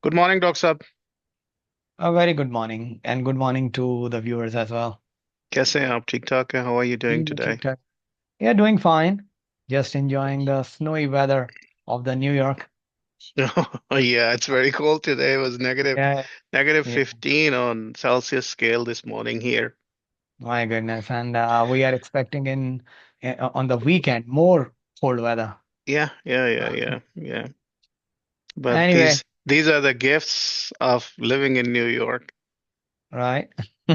Good morning, Dr. Sab. A very good morning, and good morning to the viewers as well. कैसे हैं आप ठीक ठाक हैं? How are you doing Yeah, today? ठीक-ठाक. Yeah, doing fine. Just enjoying the snowy weather of the New York. Yeah, it's very cold today. It was Yeah, negative yeah. 15 on Celsius scale this morning here. My goodness. And we are expecting on the weekend more cold weather. Yeah. But Anyway, these are the gifts of living in New York. right? It's a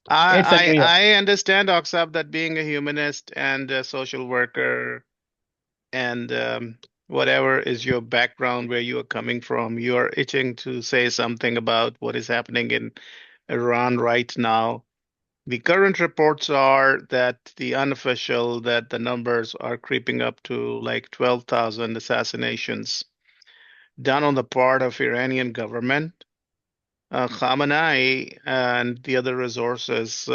I New York. I I understand, Oksab, that being a humanist and a social worker and whatever is your background, where you are coming from, you are itching to say something about what is happening in Iran right now. The current reports are that the unofficial that the numbers are creeping up to like 12,000 assassinations done on the part of Iranian government. Khamenei and the other resources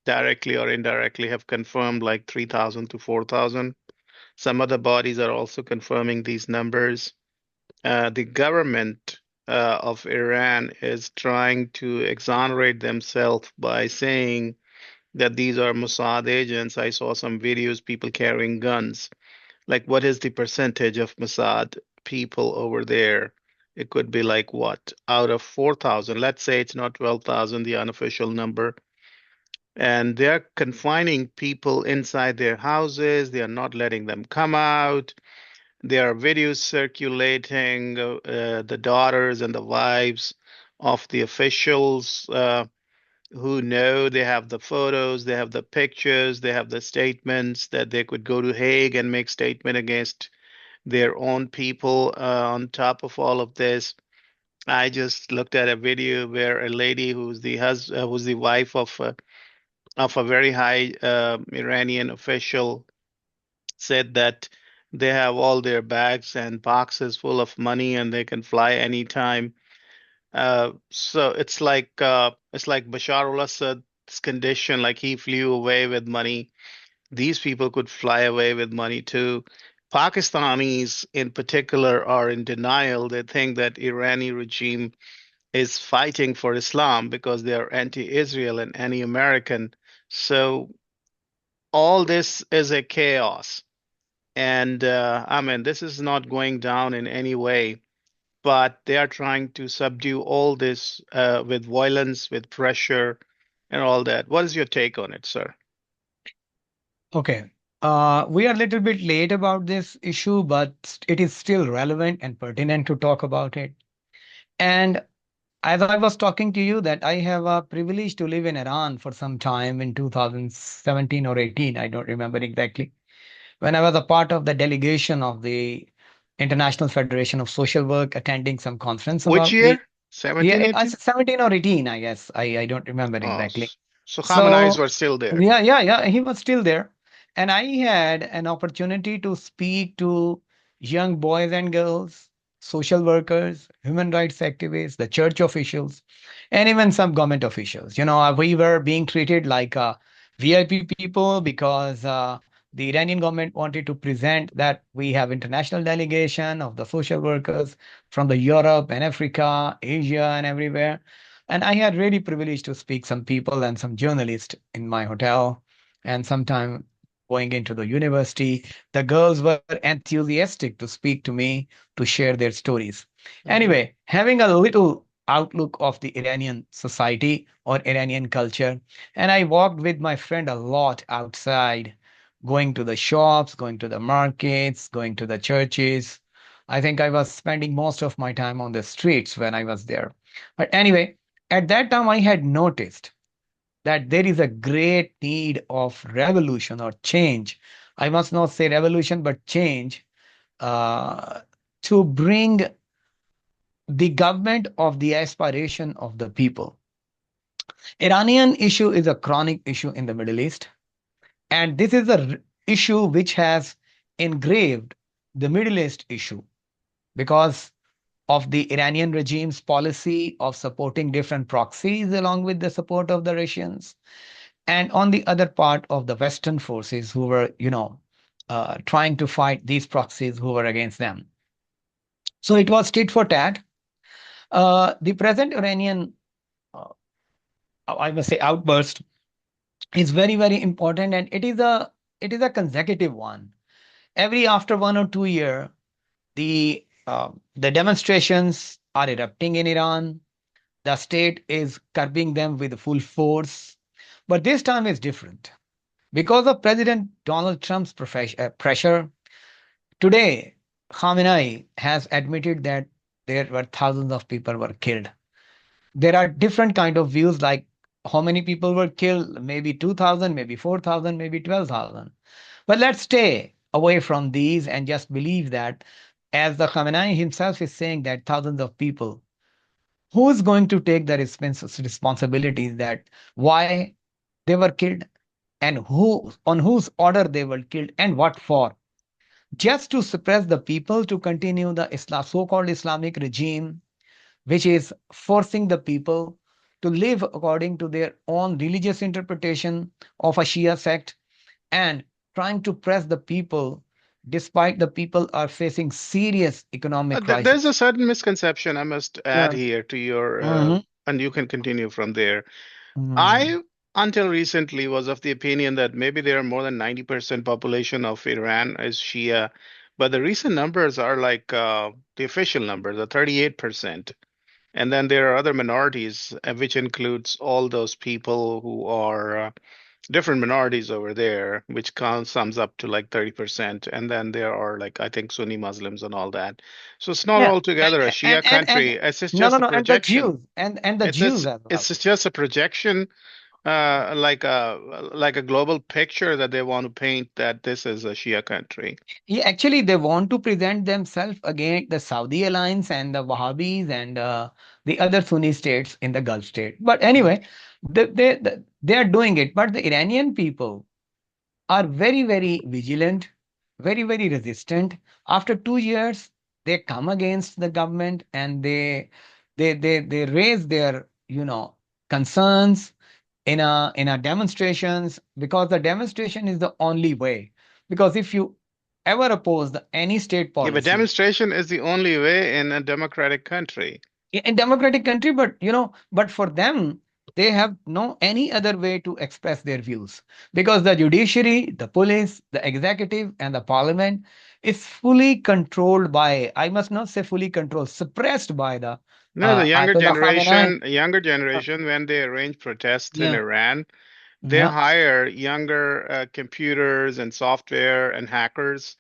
directly or indirectly have confirmed like 3,000 to 4,000. Some other bodies are also confirming these numbers. The government of Iran is trying to exonerate themselves by saying that these are Mossad agents. I saw some videos, people carrying guns. Like, what is the percentage of Mossad people over there? It could be like what? Out of 4,000, let's say it's not 12,000, the unofficial number. And they're confining people inside their houses. They are not letting them come out. There are videos circulating, the daughters and the wives of the officials who know they have the photos, they have the pictures, they have the statements that they could go to Hague and make statement against their own people. On top of all of this, I just looked at a video where a lady who's the wife of a very high Iranian official said that they have all their bags and boxes full of money and they can fly anytime. So it's like Bashar al-Assad's condition, like he flew away with money. These people could fly away with money too. Pakistanis in particular are in denial. They think that Irani regime is fighting for Islam because they are anti-Israel and anti-American. So all this is a chaos. And I mean, this is not going down in any way, but they are trying to subdue all this with violence, with pressure, and all that. What is your take on it, sir? Okay. We are a little bit late about this issue, but it is still relevant and pertinent to talk about it. And as I was talking to you, that I have a privilege to live in Iran for some time in 2017 or 18, I don't remember exactly, when I was a part of the delegation of the International Federation of Social Work, attending some conference Which about the, year? 17, yeah, I 18? 17 or 18, I guess. I don't remember Oh, exactly. so Khamenei's So, were still there. yeah, he was still there. And I had an opportunity to speak to young boys and girls, social workers, human rights activists, the church officials, and even some government officials. We were being treated like VIP people because the Iranian government wanted to present that we have international delegation of the social workers from the Europe and Africa, Asia, and everywhere. And I had really privileged to speak some people and some journalists in my hotel, and sometime going into the university. The girls were enthusiastic to speak to me to share their stories. Hmm. Anyway, having a little outlook of the Iranian society or Iranian culture, and I walked with my friend a lot outside, going to the shops, going to the markets, going to the churches. I think I was spending most of my time on the streets when I was there. But anyway, at that time, I had noticed that there is a great need of revolution or change. I must not say revolution, but change uh, to bring the government of the aspiration of the people. Iranian issue is a chronic issue in the Middle East, and this is a issue which has engraved the Middle East issue because of the Iranian regime's policy of supporting different proxies along with the support of the Russians, and on the other part of the Western forces who were, trying to fight these proxies who were against them. So it was tit for tat. The present Iranian, uh, I must say, outburst is very, very important, and it is a consecutive one. Every after 1 or 2 year, the demonstrations are erupting in Iran. The state is curbing them with full force, but this time is different because of President Donald Trump's pressure. Today, Khamenei has admitted that there were thousands of people were killed. There are different kind of views like how many people were killed, maybe 2000, maybe 4000, maybe 12,000. But let's stay away from these and just believe that, as the Khamenei himself is saying, that thousands of people, who is going to take the responsibilities that why they were killed, and who on whose order they were killed, and what for? Just to suppress the people, to continue the so-called Islamic regime, which is forcing the people to live according to their own religious interpretation of a Shia sect, and trying to press the people despite the people are facing serious economic There's a crisis. certain misconception I must add Yeah. here to your, Hmm. and you can continue from there. Hmm. I, until recently, was of the opinion that maybe there are more than 90% population of Iran is Shia, but the recent numbers are like the official numbers are 38%. And then there are other minorities, which includes all those people who are different minorities over there, which sums up to like 30%. And then there are like, I think, Sunni Muslims and all that. So it's not Yeah. altogether a Shia And country. It's no, no, just a no, and the projection. Jews, and the It's Jews it's, as well. it's just a projection, like a global picture that they want to paint that this is a Shia country. Yeah, actually, they want to present themselves against the Saudi alliance and the Wahhabis and the other Sunni states in the Gulf state. But Mhm. anyway, they are doing it. But the Iranian people are very, very vigilant, very, very resistant. After 2 years, they come against the government, and they raise their concerns in a demonstrations, because the demonstration is the only way. Because if you ever oppose any state Yeah, but policy demonstration is the only way in a democratic country. in democratic country, but for them, they have no any other way to express their views, because the judiciary, the police, the executive, and the parliament is fully controlled by, I must not say fully controlled, suppressed by the No, the Ayatollah Khamenei. younger Uh, generation, when they arrange protests in yeah, Iran, they yeah, hire younger computers and software and hackers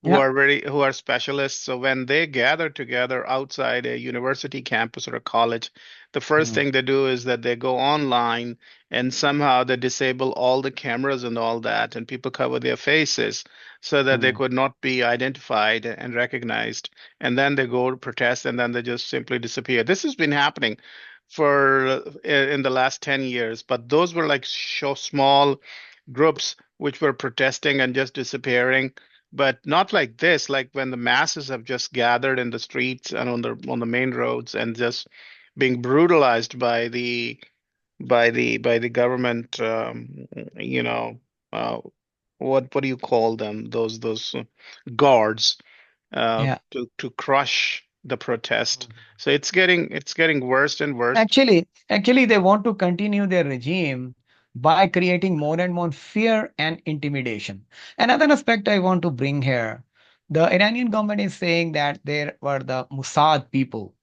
yeah. who are specialists. So when they gather together outside a university campus or a college, the first Mm, thing they do is that they go online and somehow they disable all the cameras and all that, and people cover their faces so that they mm, could not be identified and recognized. And then they go to protest, and then they just simply disappear. This has been happening for in the last 10 years, but those were like small groups which were protesting and just disappearing, but not like this, like when the masses have just gathered in the streets and on the main roads and just being brutalized by the government, you know uh, what do you call them, those guards, yeah. to crush the protest. So it's getting worse and worse. Actually, they want to continue their regime by creating more and more fear and intimidation. Another aspect I want to bring here, the Iranian government is saying that there were the Mossad people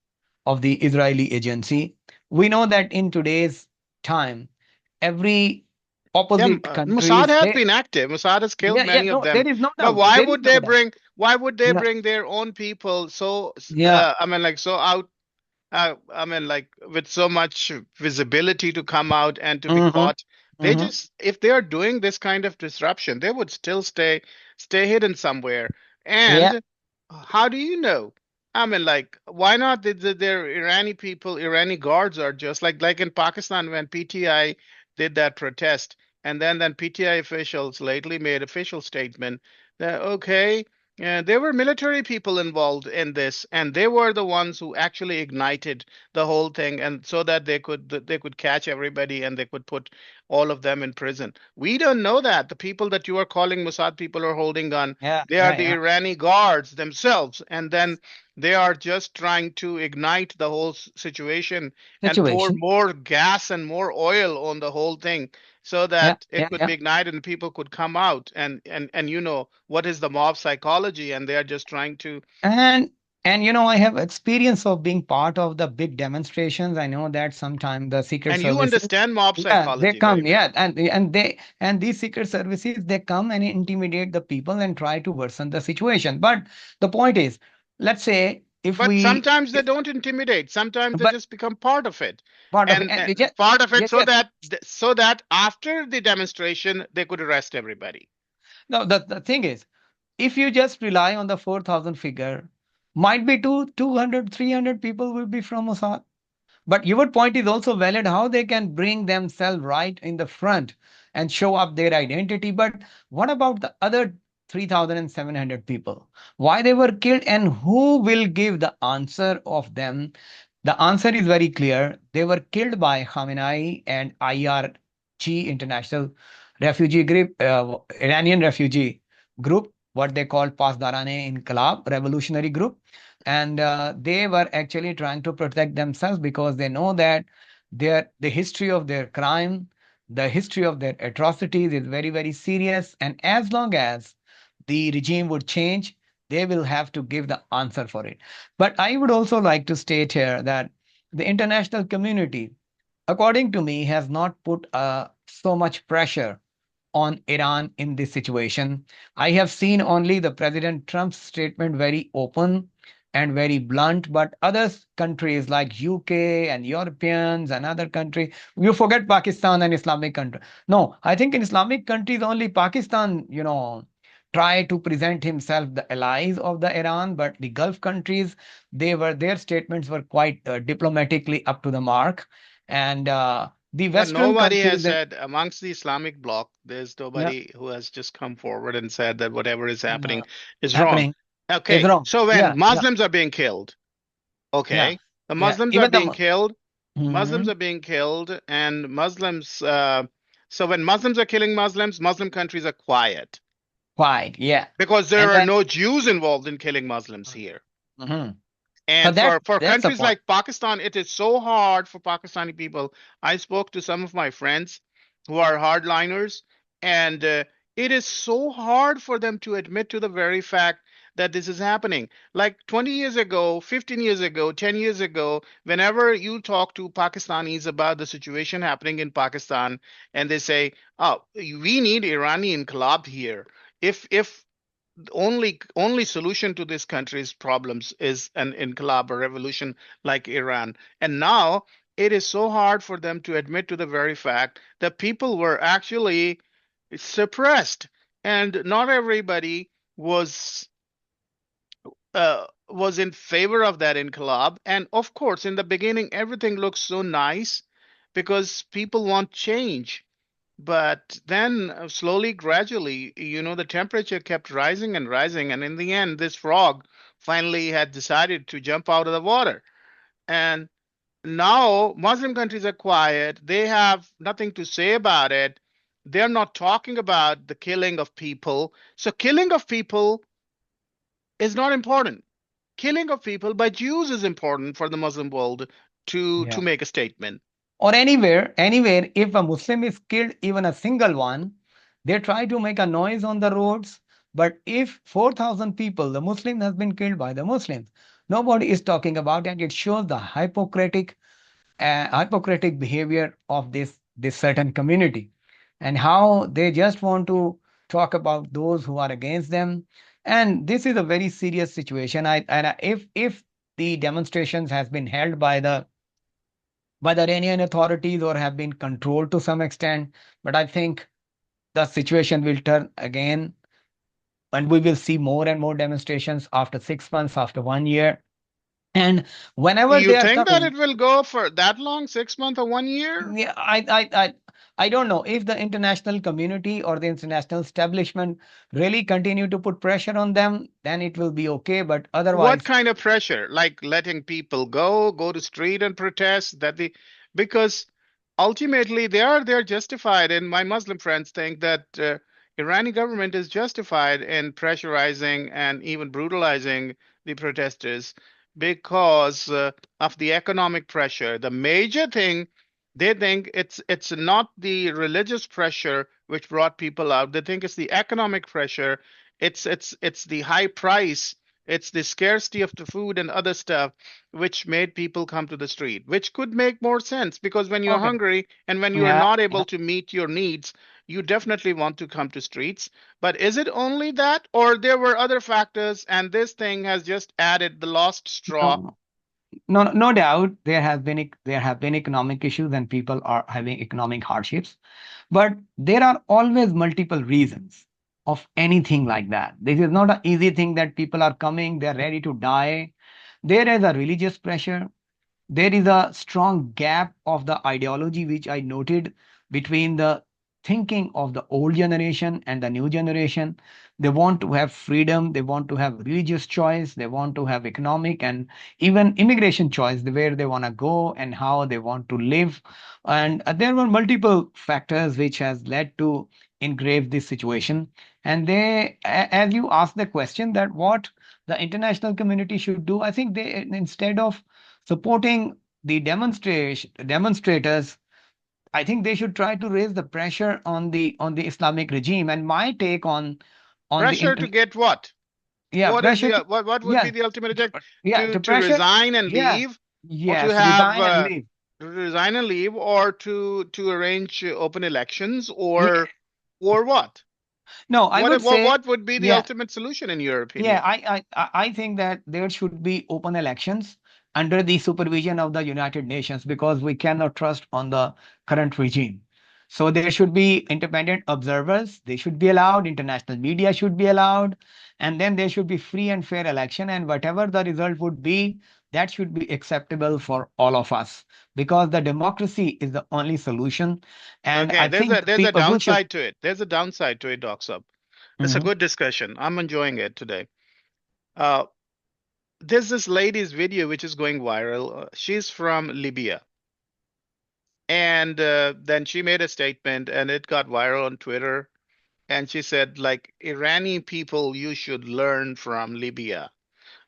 of the Israeli agency. We know that in today's time, every Yeah, opposite Mossad countries, has been active. Mossad has killed yeah, yeah, many of no, them. there is no But doubt. why There is would no they doubt. bring why would they Yeah, bring their own people so yeah, I mean, like, so out, I mean, like, with so much visibility to come out and to be mm-hmm, caught? They mm-hmm, just, if they are doing this kind of disruption, they would still stay hidden somewhere. yeah, And how do you know? I mean, like, why not? Their Irani people, Irani guards are just like in Pakistan when PTI did that protest, and then PTI officials lately made official statement that okay, yeah, there were military people involved in this, and they were the ones who actually ignited the whole thing, and so that they could catch everybody and they could put all of them in prison. We don't know that the people that you are calling Mossad people are holding gun. yeah, They are yeah, the yeah. Irani guards themselves, and then They are just trying to ignite the whole situation and pour situation. more gas and more oil on the whole thing so Yeah, that it yeah, could yeah. be ignited and people could come out. And you know what is the mob psychology, and they are just trying to. And I have experience of being part of the big demonstrations. I know that sometimes the secret And you services, understand mob yeah, they psychology very come, well. yeah, and these secret services, they come and intimidate the people and try to worsen the situation. But the point is, let's say if But we, sometimes they if, don't intimidate. Sometimes they but just become part of it, part of it, and and they just, part of it, yes, so yes. that after the demonstration they could arrest everybody. No, the thing is, if you just rely on the 4,000 figure, might be 200, 300 people will be from Mossad. But your point is also valid how they can bring themselves right in the front and show up their identity. But what about the other 3,700 people? Why they were killed and who will give the answer of them? The answer is very clear. They were killed by Khamenei and IRG, International Refugee Group, Iranian Refugee Group, what they call Pasdarane Inqilab Revolutionary Group. And they were actually trying to protect themselves because they know that the history of their crime, the history of their atrocities is very, very serious. And as long as the regime would change, they will have to give the answer for it. But I would also like to state here that the international community, according to me, has not put so much pressure on Iran in this situation. I have seen only the President Trump's statement very open and very blunt, but other countries like UK and Europeans and other countries, you forget Pakistan and Islamic country. No, I think in Islamic countries only Pakistan, try to present himself the allies of the Iran, but the Gulf countries, their statements were quite diplomatically up to the mark, and the But Western nobody has countries, and said amongst the Islamic bloc, there's yeah, nobody who has just come forward and said that whatever is happening uh, is wrong. happening is Okay, wrong. so when Yeah, yeah, Muslims are being killed, yeah, okay, the yeah. Muslims are Even the being killed, Muslims Mhm. are being killed, and Muslims, so when Muslims are killing Muslims, Muslim countries are quiet Quiet, yeah. because there And are when no Jews involved in killing Muslims here. Mhm. So And that for that's the countries point. like Pakistan, it is so hard for Pakistani people. I spoke to some of my friends who are hardliners, and it is so hard for them to admit to the very fact that this is happening. Like 20 years ago, 15 years ago, 10 years ago, whenever you talk to Pakistanis about the situation happening in Pakistan, and they say, "Oh, we need Irani inqilab here. If only solution to this country's problems is an inqilab, a revolution like Iran." And now it is so hard for them to admit to the very fact that people were actually suppressed, and not everybody was in favor of that inqilab. And of course, in the beginning, everything looks so nice because people want change. But then slowly, gradually, the temperature kept rising and rising. And in the end, this frog finally had decided to jump out of the water. And now Muslim countries are quiet. They have nothing to say about it. They're not talking about the killing of people. So, killing of people is not important. Killing of people by Jews is important for the Muslim world to Yeah. make a statement. Or anywhere, if a Muslim is killed, even a single one, they try to make a noise on the roads. But if 4,000 people, the Muslim has been killed by the Muslims, nobody is talking about it. It shows the hypocritic behavior of this certain community and how they just want to talk about those who are against them. And this is a very serious situation. If the demonstrations has been held by the Iranian authorities or have been controlled to some extent, but I think the situation will turn again, and we will see more and more demonstrations after 6 months, after 1 year. And whenever You they are think that coming, it will go for that long, 6 months or 1 year? yeah, I don't know if the international community or the international establishment really continue to put pressure on them, then it will be okay. But What otherwise, kind of pressure? Like letting people go to street and protest because ultimately they're justified, and my Muslim friends think that Iranian government is justified in pressurizing and even brutalizing the protesters, because of the economic pressure. The major thing, they think it's not the religious pressure which brought people out. They think it's the economic pressure. It's the high price. It's the scarcity of the food and other stuff which made people come to the street, which could make more sense because when you're Okay. hungry and when you are Yeah. not Yeah. able to meet your needs, you definitely want to come to streets. But is it only that, or there were other factors, and this thing has just added the last straw? No, no doubt there have been economic issues and people are having economic hardships. But there are always multiple reasons of anything like that. This is not an easy thing that people are coming, they're ready to die. There is a religious pressure. There is a strong gap of the ideology, which I noted between the thinking of the old generation and the new generation. They want to have freedom, they want to have religious choice, they want to have economic and even immigration choice, where they want to go and how they want to live. And there were multiple factors which has led to engrave this situation. And as you asked the question that what the international community should do, I think they, instead of supporting the demonstrators, I think they should try to raise the pressure on the Islamic regime. And my take on the Pressure to get what? yeah, What is pressure the to, what would be yeah, the ultimate objective? yeah, to To pressure, resign and yeah, leave, or to yes, have resign and leave. to resign and leave, or to arrange open elections, Yeah, or what? no, I would say, What would be the yeah. ultimate solution in your Yeah, opinion? I think that there should be open elections under the supervision of the United Nations because we cannot trust on the current regime. So there should be independent observers. They should be allowed. International media should be allowed, and then there should be free and fair election. And whatever the result would be, that should be acceptable for all of us because the democracy is the only solution. And Okay, I think there's a people who should. downside to it. There's a downside to it, Doc Sub. It's a Mhm. good discussion. I'm enjoying it today. Uh, there's this lady's video which is going viral. She's from Libya. And then she made a statement and it got viral on Twitter. And she said, like, Iranian people, you should learn from Libya.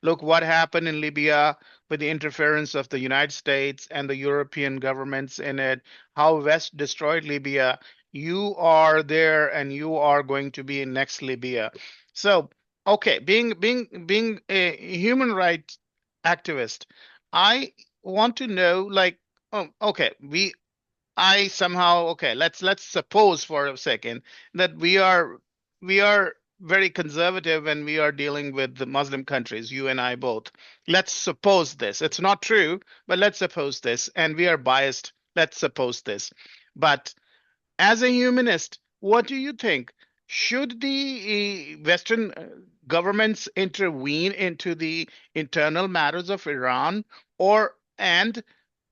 Look what happened in Libya with the interference of the United States and the European governments in it, how West destroyed Libya. You are there and you are going to be in next Libya. So, okay, being a human rights activist, I want to know like, okay, I somehow, okay, let's suppose for a second that we are very conservative and we are dealing with the Muslim countries, you and I both. Let's suppose this. It's not true, but let's suppose this, and we are biased. Let's suppose this. But as a humanist, what do you think? Should the Western governments intervene into the internal matters of Iran, or and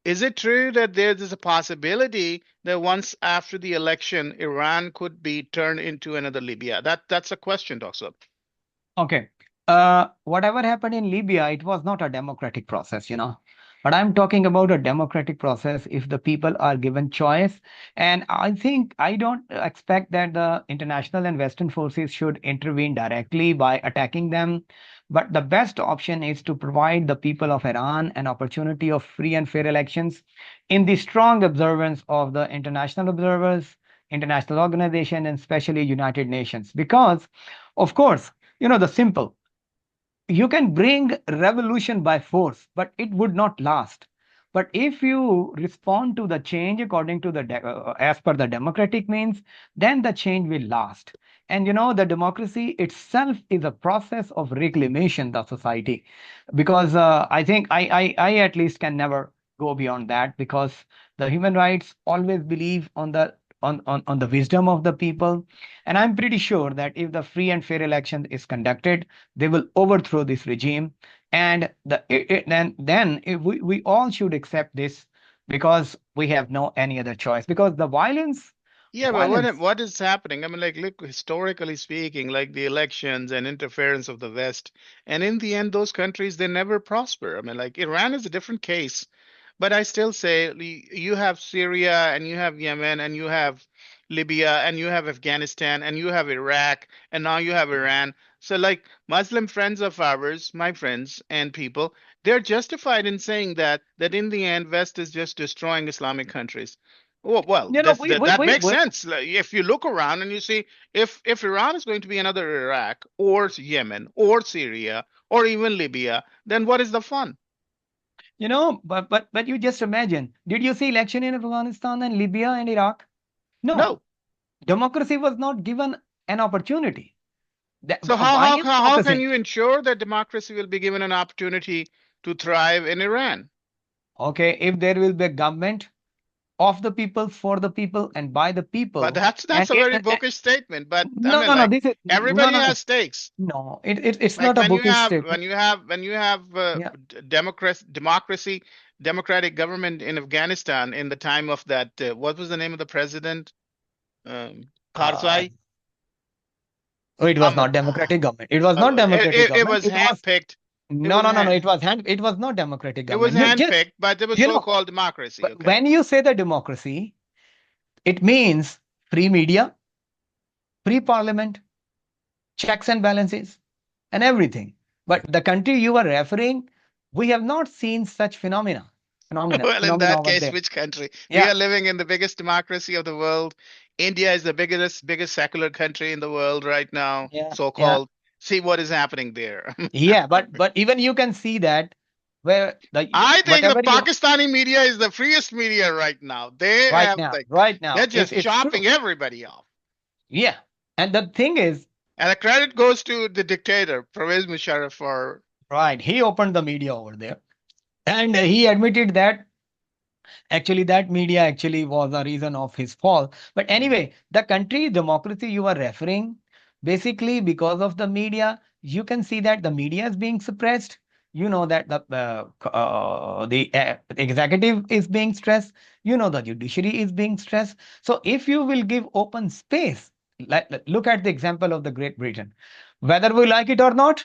is it true that there is a possibility that once after the election, Iran could be turned into another Libya? That's a question, Doctor. Okay. Whatever happened in Libya, it was not a democratic process, you know. But I'm talking about a democratic process if the people are given choice. And I think I don't expect that the international and Western forces should intervene directly by attacking them. But the best option is to provide the people of Iran an opportunity of free and fair elections in the strong observance of the international observers, international organization, and especially United Nations. Because, of course, you know, the simple. You can bring revolution by force, but it would not last. But if you respond to the change according to as per the democratic means, then the change will last. And you know, the democracy itself is a process of reclamation the society, because I think I at least can never go beyond that because the human rights always believe on the on the wisdom of the people, and I'm pretty sure that if the free and fair election is conducted, they will overthrow this regime. And then we all should accept this because we have no any other choice because the Yeah, but violence. what is happening? I mean, like, look, historically speaking, like the elections and interference of the West, and in the end, those countries they never prosper. I mean, like Iran is a different case, but I still say you have Syria and you have Yemen and you have Libya, and you have Afghanistan, and you have Iraq, and now you have Iran. So, like Muslim friends of ours, my friends and people, they're justified in saying that in the end, West is just destroying Islamic countries. Well, You know, that makes sense. Like, if you look around and you see if Iran is going to be another Iraq or Yemen or Syria or even Libya, then what is the fun? but you just imagine. Did you see election in Afghanistan and Libya and Iraq? No, No. democracy was not given an opportunity. So Why is how can democracy? you ensure that democracy will be given an opportunity to thrive in Iran? Okay, if there will be a government of the people, for the people, and by the But people, that's and a very bookish statement. But I no, mean, no, no, like this is no, everybody no, no, has stakes. no. It's Like not a bookish statement. when you have Yeah. democracy, democratic government in Afghanistan in the time of that what was the name of the president? Uh, Karzai. oh, it was Ahmed. not democratic government. It was not democratic It government. was It was handpicked. It no, was no, no, no. hand, It was not democratic it was government. Just handpicked, but it was you know, so-called democracy. but Okay. when you say the democracy, it means free media, free parliament, checks and balances, and everything. But the country you are referring, we have not seen such Well, in phenomena that over case, there. which country? We Yeah, are living in the biggest democracy of the world. India is the biggest secular country in the world right now, yeah, yeah, so-called. See what is happening there. yeah. But even you can see that where the I think the whatever you Pakistani media is the freest media right now. They have like right they're now, just it's true. chopping everybody off. Yeah, and the thing is, And the credit goes to the dictator, Pervez Musharraf, for right, he opened the media over there, and he admitted that actually that media actually was a reason of his fall. But anyway, the country democracy you are referring, basically because of the media, you can see that the media is being suppressed. You know that the executive is being stressed. You know the judiciary is being stressed. So if you will give open space, look at the example of the Great Britain, whether we like it or not,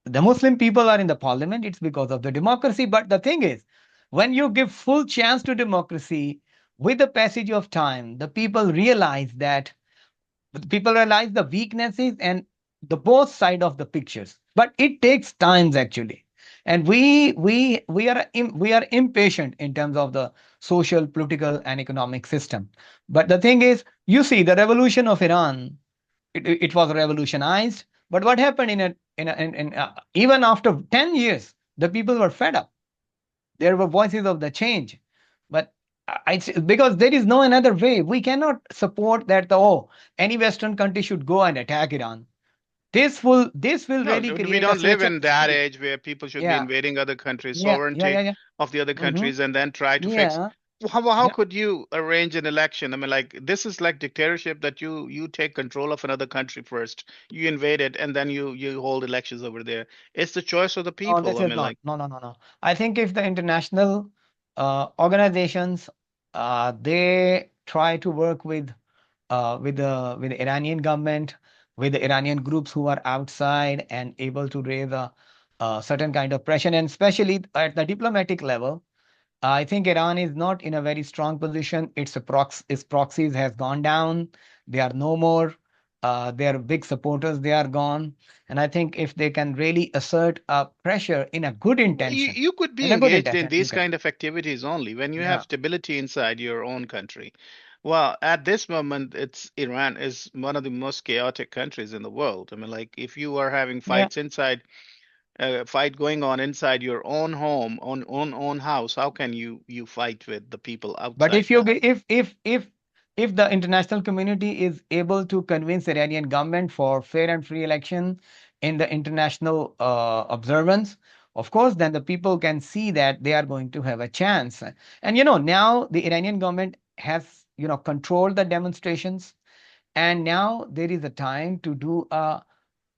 the Muslim people are in the parliament, it's because of the democracy. But the thing is, when you give full chance to democracy, with the passage of time, the people realize the weaknesses and the both side of the pictures. But it takes times actually. And we are impatient in terms of the social, political, and economic system. But the thing is, you see, the revolution of Iran, it was revolutionized. But what happened even after 10 years, the people were fed up. There were voices of the change. But because there is no another way, we cannot support that, any Western country should go and attack Iran. This will no, really we create a don't live social in that stability. age where people should be Yeah, invading other countries' yeah, yeah, sovereignty yeah, yeah. of the other Hmm. countries and then try to fix. Yeah, How yeah. could you arrange an election? I mean, like this is like dictatorship that you take control of another country first, you invade it, and then you hold elections over there. It's the choice of the No, people. this I is mean, not. like No, no, no, no. I think if the international organizations, they try to work with the Iranian government, with the Iranian groups who are outside and able to raise a certain kind of pressure, and especially at the diplomatic level, I think Iran is not in a very strong position. Its proxies has gone down. They are no more. Their big supporters, they are gone. And I think if they can really assert a pressure you could be in a good engaged in intention, you these can. kind of activities only when you have Yeah. stability inside your own country. Well, at this moment, it's Iran is one of the most chaotic countries in the world. I mean, like if you are having Yeah. fights inside, fight going on inside your own home, on own house, how can you fight with the people But outside if you that? ge- if the international community is able to convince Iranian government for fair and free election in the international observance, of course, then the people can see that they are going to have a chance. And now the Iranian government has controlled the demonstrations, and now there is a time to do a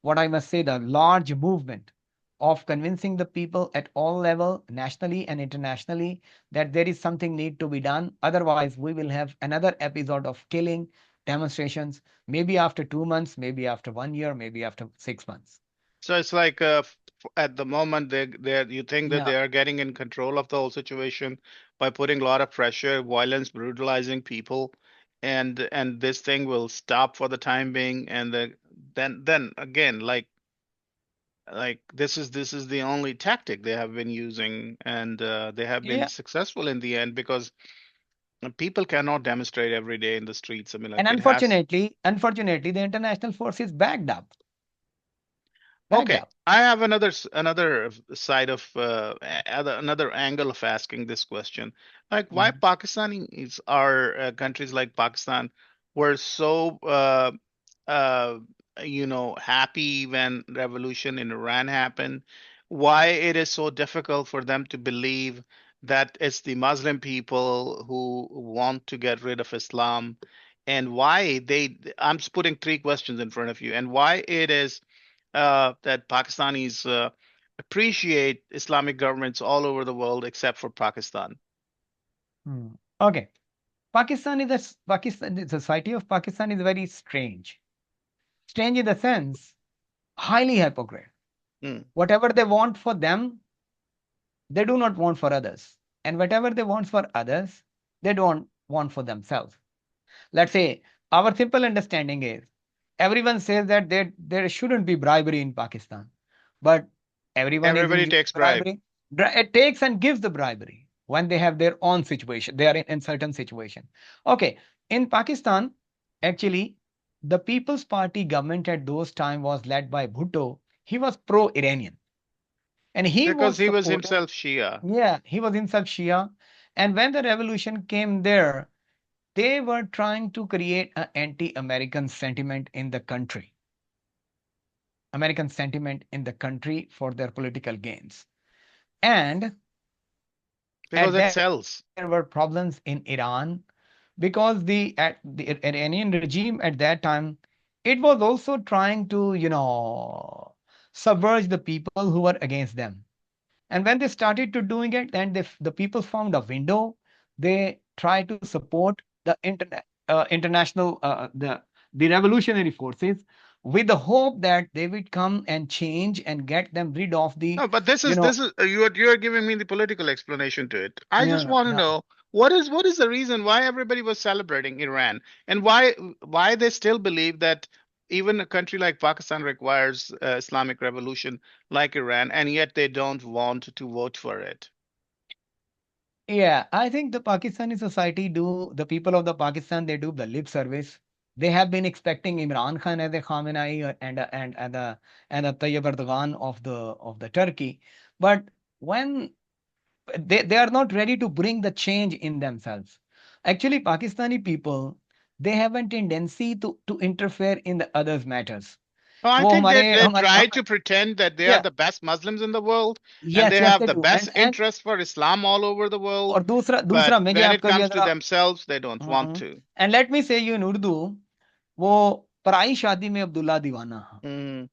what I must say, the large movement of convincing the people at all level, nationally and internationally, that there is something need to be done. Otherwise, we will have another episode of killing, demonstrations, maybe after 2 months, maybe after 1 year, maybe after 6 months. So it's like at the moment they you think that Yeah. they are getting in control of the whole situation by putting a lot of pressure, violence, brutalizing people. and this thing will stop for the time being, and then again, like this is the only tactic they have been using, and they have been Yeah. successful in the end because people cannot demonstrate every day in the streets. I mean, And like it has. unfortunately, the international force is backed up. Backed Okay, up. I have another side of another angle of asking this question. Like, why Mhm. Pakistanis are countries like Pakistan were so uh, happy when revolution in Iran happened? Why it is so difficult for them to believe that it's the Muslim people who want to get rid of Islam, and why I'm just putting three questions in front of you, and why it is that Pakistanis appreciate Islamic governments all over the world except for Pakistan. Hmm. Okay. Pakistan, the society of Pakistan is very strange. Strange in the sense, highly hypocrite. Hmm. Whatever they want for them, they do not want for others. And whatever they want for others, they don't want for themselves. Let's say our simple understanding is everyone says that there shouldn't be bribery in Pakistan, but everyone isn't Everybody giving takes bribe bribery. It takes and gives the bribery when they have their own situation. They are in certain situation. Okay, in Pakistan, actually, the People's Party government at those time was led by Bhutto. He was pro-Iranian, and he because was he was supporting. himself Shia. Yeah, he was himself Shia, and when the revolution came there, they were trying to create an anti-American sentiment in the country, American sentiment in the country for their political gains. And Because at it that sells. there were problems in Iran because the Iranian regime at that time it was also trying to subvert the people who were against them. And when they started to doing it, then the people found a window. They try to support the international the revolutionary forces with the hope that they would come and change and get them rid of the No, but this you is know this is you're giving me the political explanation to it. I just yeah want to yeah know what is the reason why everybody was celebrating Iran, and why they still believe that even a country like Pakistan requires Islamic revolution like Iran, and yet they don't want to vote for it. yeah. I think the Pakistani society do the people of the Pakistan they do the lip service. They have been expecting Imran Khan as a Khamenei and the Tayyip Erdogan of the Turkey, but when they are not ready to bring the change in themselves. Actually, Pakistani people, they have a tendency to interfere in the others' matters. No, I वो think हमारे they हमारे try to pretend that they are yeah, the best Muslims in the world and yes, they yes, have they the do. best And interest for Islam all over the world, और दूसरा but दूसरा मैं when it आपको ये comes to जरा themselves, they don't want to. and let me say you in Urdu, वो पराई शादी में अब्दुल्ला दीवाना. Mm.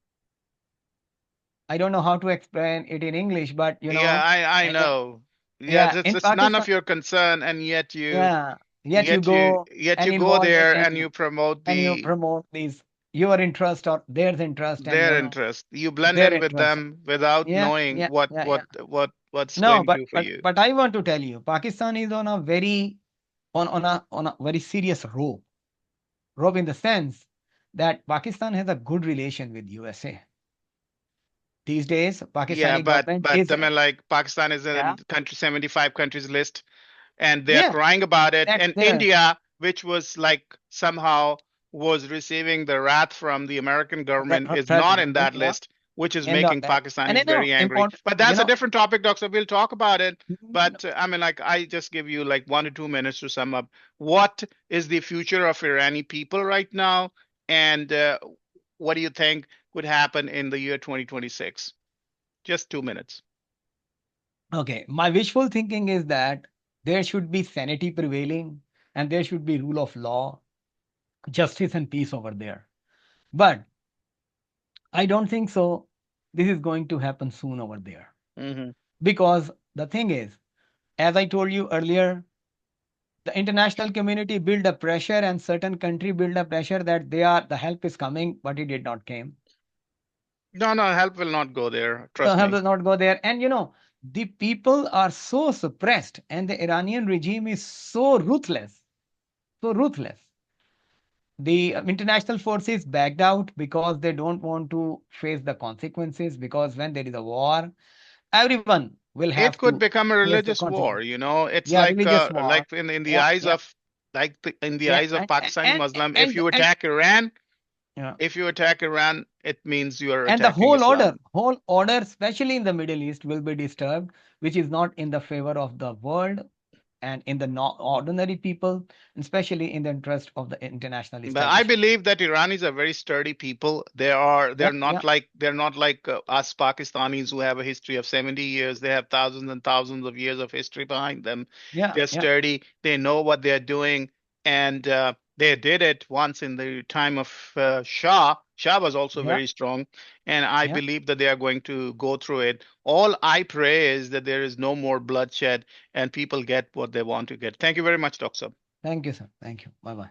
I don't know how to explain it in English, but Yeah, I uh, know. Yes, yeah, it's in it's none Pakistan, of your concern, and yet you yeah, yet you yet you go yet and you go involve there and in you promote and you promote these your interest or their interest and their interest. You blend their in with interest. them without Yeah, knowing yeah, what yeah, what yeah. what what's No, going to but do for but you. but I want to tell you, Pakistan is on a very on a very serious rope in the sense that Pakistan has a good relation with USA. These days, Yeah, Pakistani but government but is I mean, like Pakistan is yeah, in country 75 countries list, and they're yeah, crying about it. that's And there. India, which was like somehow was receiving the wrath from the American government, is not in President, that yeah, list, which is and making that. And Pakistanis very angry. important, But that's a different topic, Doc. So we'll talk about it. mm, But I mean, like, I just give you like 1 to 2 minutes to sum up. What is the future of Irani people right now? And what do you think could happen in the year 2026? Just 2 minutes. okay, my wishful thinking is that there should be sanity prevailing and there should be rule of law, justice and peace over there. But I don't think so. This is going to happen soon over there. Hmm. Because the thing is, as I told you earlier, the international community build a pressure and certain country build a pressure that the help is coming, but it did not came. No, no, help will not go there. The Trust help me. does not go there. And the people are so suppressed, and the Iranian regime is so ruthless, so ruthless. the international forces backed out because they don't want to face the consequences. Because when there is a war, everyone will have It could to become a face the religious war, consequences. you know. It's Yeah, religious war. like in the Yeah, eyes yeah, of in the yeah, eyes of Pakistani Muslim, if and you attack Iran, yeah. if you attack Iran, it means you are And the attacking Islam. whole order, especially in the Middle East, will be disturbed, which is not in the favor of the world and in the ordinary people, especially in the interest of the international But I establishment. believe that Iranis are very sturdy people. Yeah, yeah, They're not like us Pakistanis who have a history of 70 years. They have thousands and thousands of years of history behind them. yeah, They're yeah, sturdy. They know what they're doing, and they did it once in the time of Shah. Shah was also yeah, very strong, and I yeah. believe that they are going to go through it. All I pray is that there is no more bloodshed and people get what they want to get. Thank you very much, Doctor. Thank you, sir. Thank you. Bye bye.